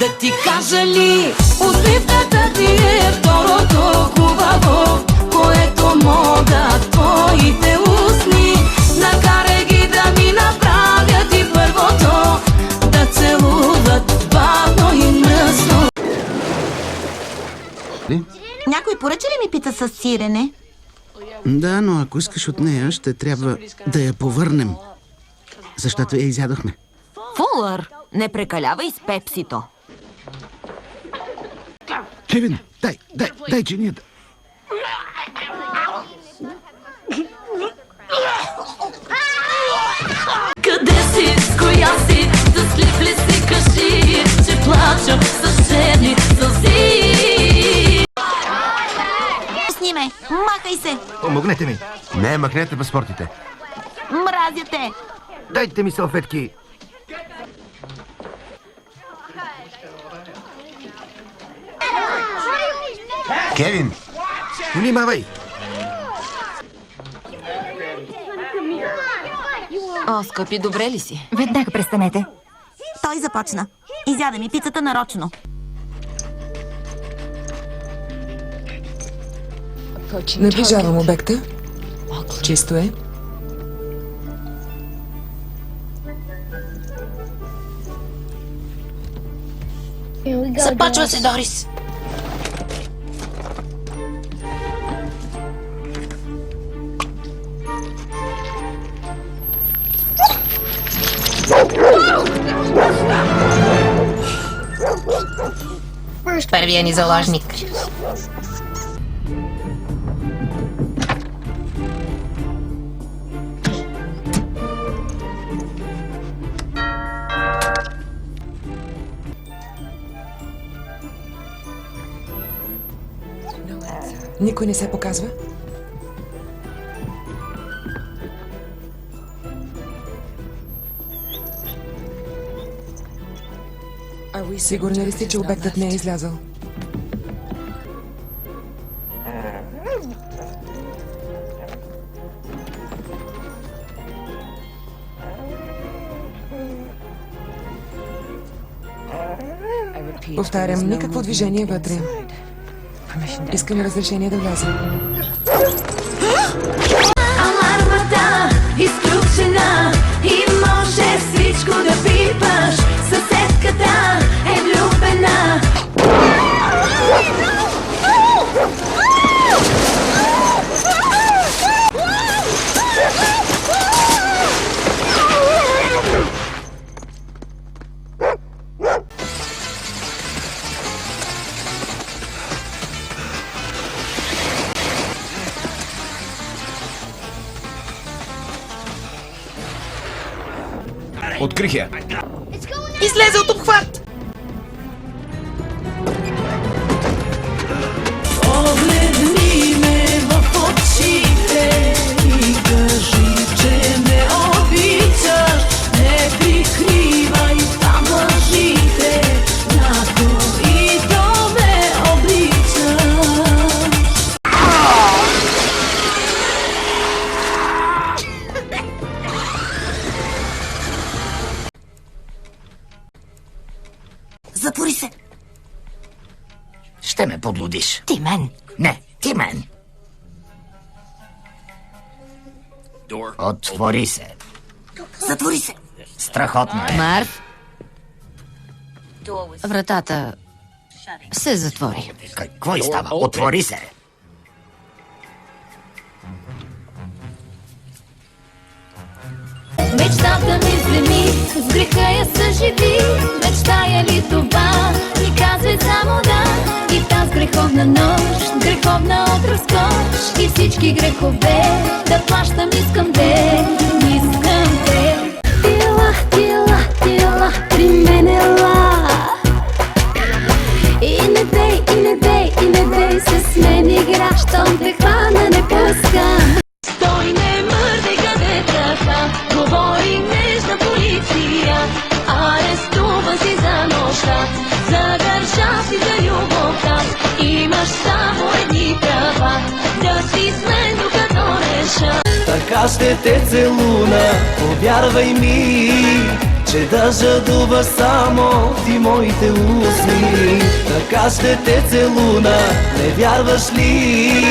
Да ти кажа ли, усмивката ти е второто хубаво, което могат твоите устни. Накарай ги да ми направят и първото, да целуват бавно и мръсно. Някой поръча ли ми пица с сирене? Да, но ако искаш от нея, ще трябва да я повърнем. Защото я изядохме. Фулър, не прекалявай с пепсито. Кевин, дай чинията. Къде си, с коя си, щастлив ли си, кажи, че плача с жени сълзи. Сниме, махай се! Помогнете ми. Не, махнете паспортите. Мразя те! Дайте ми салфетки. Кевин! Внимавай! О, скъпи, добре ли си? Веднага престанете. Той започна. Изяда ми пицата нарочно. Наближавам обекта. Чисто е. Започва се, Дорис. Първия ни заложник. Никой не се показва. Сигурна ли сте, че обектът не е излязъл? Повтарям, никакво движение вътре. Искам разрешение да вляза. Алармата изключена и може всичко да пипаш. Съседката е влюбена. Открих я. Излезе от обхват! Погледни ме в очите и кажи, че ме обичаш. Не прикривай там лъжите, на които ме обличаш. Затвори се! Ще ме подлудиш. Ти мен! Не, ти мен. Отвори се. Затвори се! Страхотно е. Марв, вратата се затвори. Какво и става? Отвори се. Мечтата ми вземи, с греха я съживи. Мечтая ли това, ми казвай само да. И тази греховна нощ, греховна от разкош, и всички грехове да плащам искам де, искам де. Тила, при мене ла. И не дей с мен игра, щом те хвана не пускам. Стой, не мърдай гадетата, говори нежна полиция. Арестуван си за нощта, задържа си за любовта. Имаш само едни права, да си с мен докато реша. Така ще те целуна, повярвай ми, че да жадува само ти моите устни. Така ще те целуна, не вярваш ли?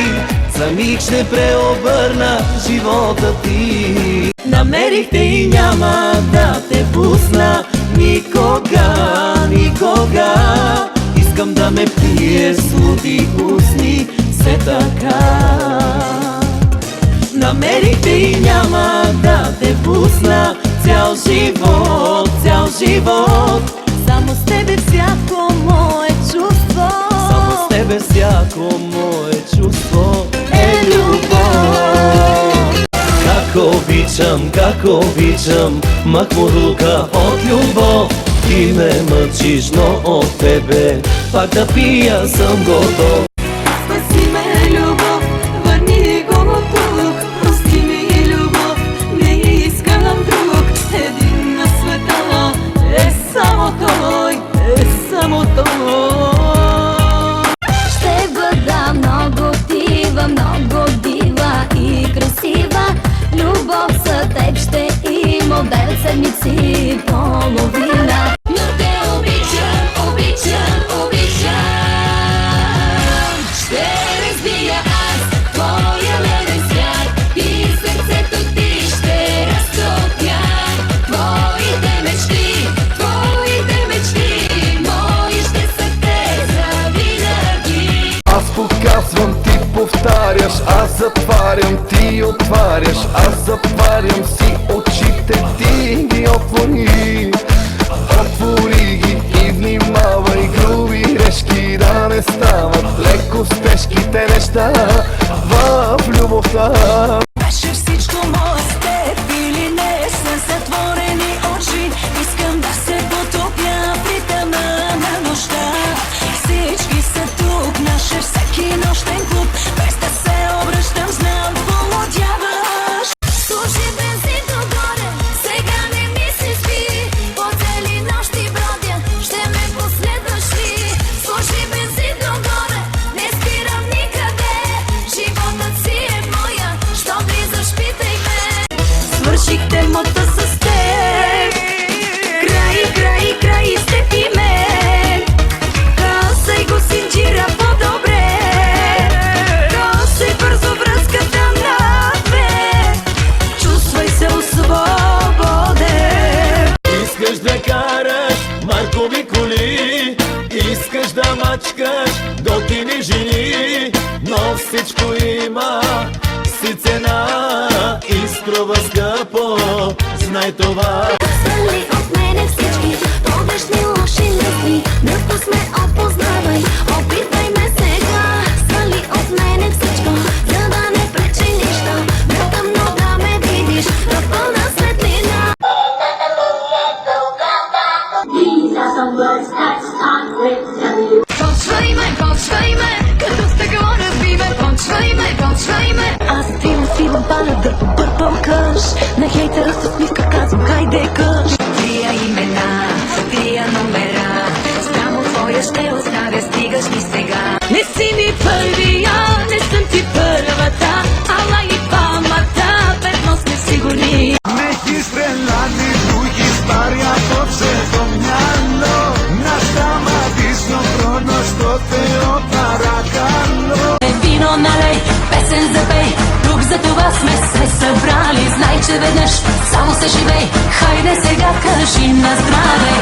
За миг ще преобърна живота ти. Намерих те и няма да те пусна никога, никога. Искам да ме пие с луди устни, все така. Намерих те и няма да те пусна цял живот, цял живот. Само с тебе всяко мое чувство, само с тебе всяко мое чувство е любов. Как обичам, махмурлука от любов. Ти ме мъчиш, но от тебе пак да пия съм готов. спаси ме, любов, върни го тук. Прости ми, любов, не искам друг. Един на света е само той, е само той. Ще бъда много дива, много дива и красива. Любов за теб ще има 9 седмици и половина. Но те обичам, обичам, обичам. Ще разбия аз твоя леден свят и сърцето ти ще разтопя. Твоите мечти, мои ще са те завинаги. Аз показвам, ти повтаряш, аз затварям, ти отваряш, аз затварям си очите, ти ги отвори. Отвори ги и внимавай, груби грешки да не стават леко с тежките неща в любовта. Беше всичко мое с теб или не, с затворени очи. Искам да се потопя при тъмна на нощта. Всички са тук, наше всеки нощен клуб. Без да се обръщам, знам, полудяваш. Служи бензин догоре, сега не ми се спи. По цели нощи бродя, ще ме последваш ли? Служи бензин догоре, не спирам никъде. Животът си е моя, що влизаш, питай ме. Свършихте мота с теб, край с теб и мен. Късай го синджира по-добре, късай бързо връзката на две. Чувствай се свободен. Искаш да караш маркови коли, искаш да мачкаш готини жени, но всичко има си цена и струва скъпо, знай това. Свали от мене всички погрешни лоши мисли. Мъкто сме, опознавай, опитай ме сега. Свали от мене всичко, за да не пречи нищо. Тъмно да ме видиш в пълна светлина. Почвай ме, като стъкло разбива. Почвай ме. Аз ти усивам паля да побърпам къш. На хейтера с усмивка казвам, хайде къш. Трия имена, трия номера, само твоя ще оставя, стигаш ли сега? Не си ми първия, не съм ти първата, ала и двамата, ведно сме сигурни. Не ти стрелани, други стари, апоψε το μυαλό. Να σταματήσω τον χρόνο στο Θεό παρακαλώ. Вино налей, песен запей, тук за това сме се събрали. Знай, че веднъж само се живей, хайде сега кажи на здраве.